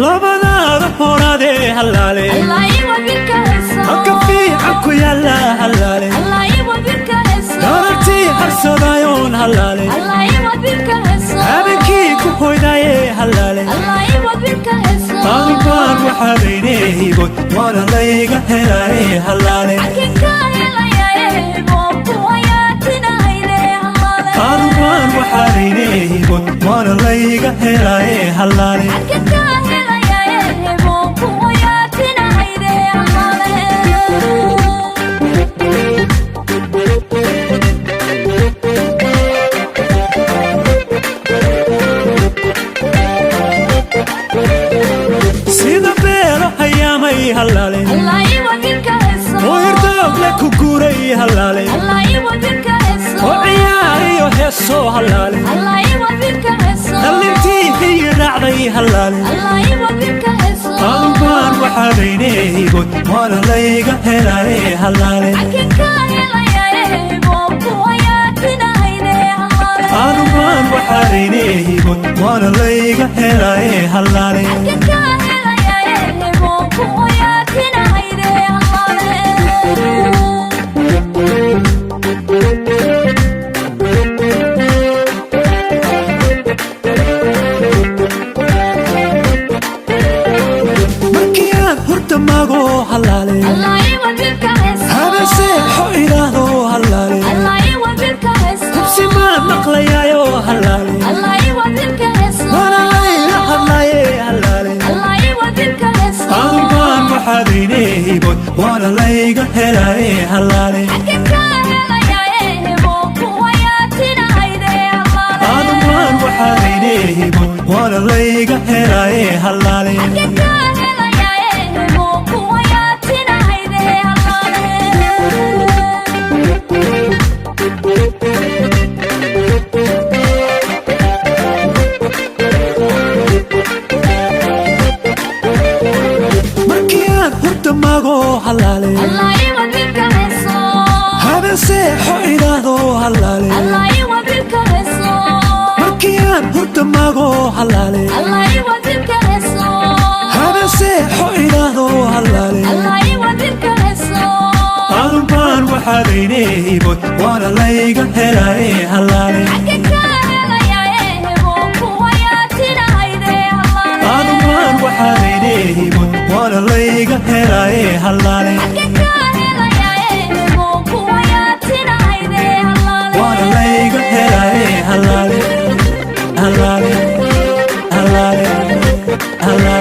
labadaada horade halaale halkafi cabku yaalla halaale darartii harsadayoon halaale habeenkii ku hoydaaye halaale qaalubaan waxaadayneeyboy waana layga helaaye halaale qaalubaan waxaadayneeyboy waana layga helaaye halaale halaale oo irdoog la ku guuray halaale oo ciyaariyo heeso halaale dhalintii hiyi raacday halaale qaalubaan waxaadayneeyboy waana layga helaaye halaale qaalubaan waxaadayneeyboy waana layga helaaye halaale mago halaale habase xo ilaahdo halaale habsi maan maqlayaayo halaale waana layla hadlaaye halaale qaalubaan waxaadayneeyboy waana layga helaaye halaale qaalubaan waxaadayneeyboy waana layga helaaye halaale mago halaale habase xo ilaahdo halaale markiyaan hurda mago halaale habase xo ilaahdo halaale qaalubaan waxaadayneeyboy waana layga helaaye halaale qaalubaan waxaadayneeyboy waana layga helaaye halaale waana layga helaaye halaale halaale halaale halaale